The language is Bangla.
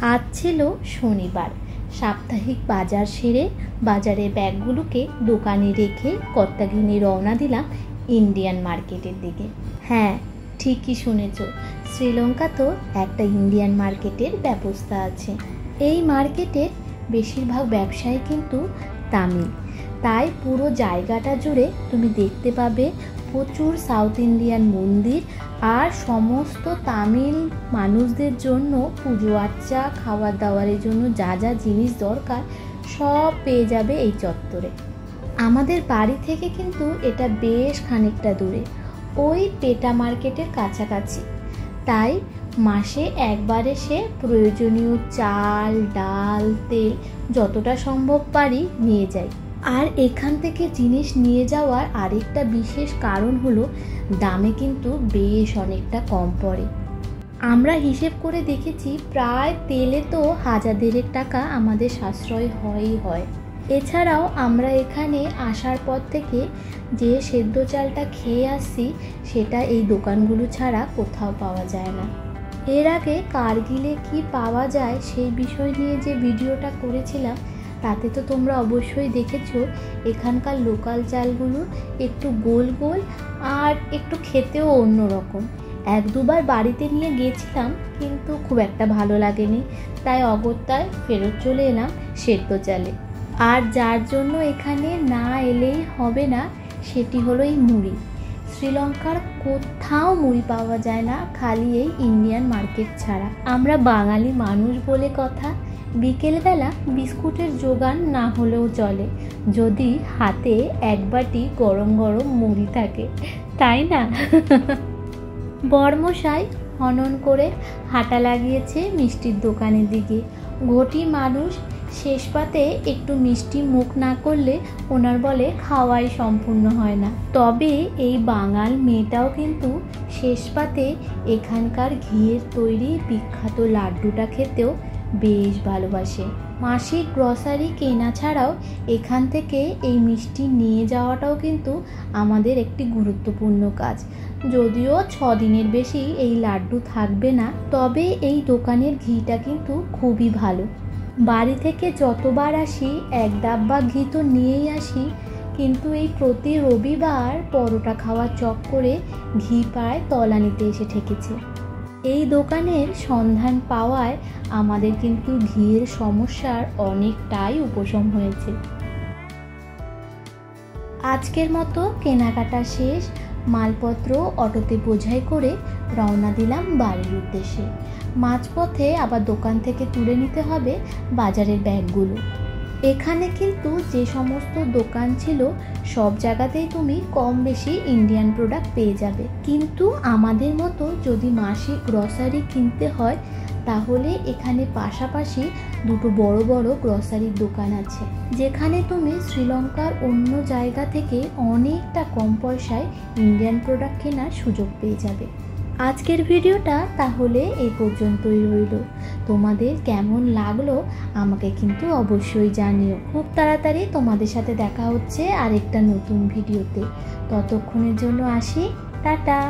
আজ ছিল শনিবার। সাপ্তাহিক বাজার সেরে বাজারের ব্যাগগুলোকে দোকানে রেখে কর্তাগিনী রওনা দিলাম ইন্ডিয়ান মার্কেটের দিকে। হ্যাঁ, ঠিকই শুনেছ, শ্রীলঙ্কাতেও একটা ইন্ডিয়ান মার্কেটের ব্যবস্থা আছে। এই মার্কেটের বেশিরভাগ ব্যবসায়ী কিন্তু তামিল, তাই পুরো জায়গাটা জুড়ে তুমি দেখতে পাবে প্রচুর সাউথ ইন্ডিয়ান মন্দির আর সমস্ত তামিল মানুষদের জন্য পুজো আর্চা, খাবার দাবারের জন্য যা যা জিনিস দরকার সব পেয়ে যাবে এই চত্বরে। আমাদের বাড়ি থেকে কিন্তু এটা বেশ খানিকটা দূরে, ওই পেটা মার্কেটের কাছাকাছি। তাই মাসে একবার এসে প্রয়োজনীয় চাল, ডাল, তেল যতটা সম্ভব পারি নিয়ে যাই। আর এখান থেকে জিনিস নিয়ে যাওয়ার আরেকটা বিশেষ কারণ হলো দামে কিন্তু বেশ অনেকটা কম পড়ে। আমরা হিসেব করে দেখেছি প্রায় তেলে তো 1000 টাকা আমাদের সাশ্রয় হয়। এছাড়াও আমরা এখানে আসার পর থেকে যে সেদ্ধ চালটা খেয়ে আসছি সেটা এই দোকানগুলো ছাড়া কোথাও পাওয়া যায় না। এর আগে কার্গিলে কি পাওয়া যায় সেই বিষয় নিয়ে যে ভিডিওটা করেছিলাম তাতে তো তোমরা অবশ্যই দেখেছো এখানকার লোকাল চালগুলো একটু গোল গোল আর একটু খেতেও অন্যরকম। 1-2বার বাড়িতে নিয়ে গিয়েছিলাম কিন্তু খুব একটা ভালো লাগেনি, তাই অগত্যায় ফেরত চলে এলাম সেদ্ধ চালে। আর যার জন্য এখানে না এলেই হবে না সেটি হলো এই মুড়ি। শ্রীলঙ্কার কোথাও মুড়ি পাওয়া যায় না, খালি এই ইন্ডিয়ান মার্কেট ছাড়া। আমরা বাঙালি মানুষ বলে কথা, বিকেলবেলা বিস্কুটের জোগান না হলেও চলে যদি হাতে এক বাটি গরম গরম মুড়ি থাকে, তাই না? বর্মশাই হনন করে হাঁটা লাগিয়েছে মিষ্টির দোকানের দিকে। ঘটি মানুষ, শেষ পাতে একটু মিষ্টি মুখ না করলে ওনার বলে খাওয়াই সম্পূর্ণ হয় না। তবে এই বাঙাল মেয়েটাও কিন্তু শেষ পাতে এখানকার ঘিয়ের তৈরি বিখ্যাত লাড্ডুটা খেতেও বেশ ভালোবাসে। মাসিক গ্রসারি কেনা ছাড়াও এখান থেকে এই মিষ্টি নিয়ে যাওয়াটাও কিন্তু আমাদের একটি গুরুত্বপূর্ণ কাজ। যদিও 6 দিনের বেশি এই লাড্ডু থাকবে না, তবে এই দোকানের ঘিটা কিন্তু খুবই ভালো। বাড়ি থেকে যতবার আসি 1 ডাব্বা ঘি তো নিয়েই আসি, কিন্তু এই প্রতি রবিবার পরোটা খাওয়ার চক্করে ঘি পায় তলানিতে এসে ঠেকেছে। এই দোকানের সন্ধান পাওয়ায় আমাদের কিন্তু ঘিয়ের সমস্যার অনেকটাই উপশম হয়েছে। আজকের মতো কেনাকাটা শেষ, মালপত্র অটোতে বোঝাই করে রওনা দিলাম বাড়ির উদ্দেশ্যে। মাঝপথে আবার দোকান থেকে তুলে নিতে হবে বাজারের ব্যাগগুলো। এখানে কিন্তু যে সমস্ত দোকান ছিল সব জায়গাতেই তুমি কম বেশি ইন্ডিয়ান প্রোডাক্ট পেয়ে যাবে, কিন্তু আমাদের মতো যদি মাসিক গ্রসারি কিনতে হয় তাহলে এখানে পাশাপাশি 2টো বড় বড় গ্রসারির দোকান আছে, যেখানে তুমি শ্রীলঙ্কার অন্য জায়গা থেকে অনেকটা কম পয়সায় ইন্ডিয়ান প্রোডাক্ট কেনার সুযোগ পেয়ে যাবে। আজকের ভিডিওটা তাহলে এই পর্যন্তই রইল। তোমাদের কেমন লাগলো আমাকে কিন্তু অবশ্যই জানিও। খুব তাড়াতাড়ি তোমাদের সাথে দেখা হচ্ছে আরেকটা নতুন ভিডিওতে। ততক্ষণের জন্য আসি, টাটা।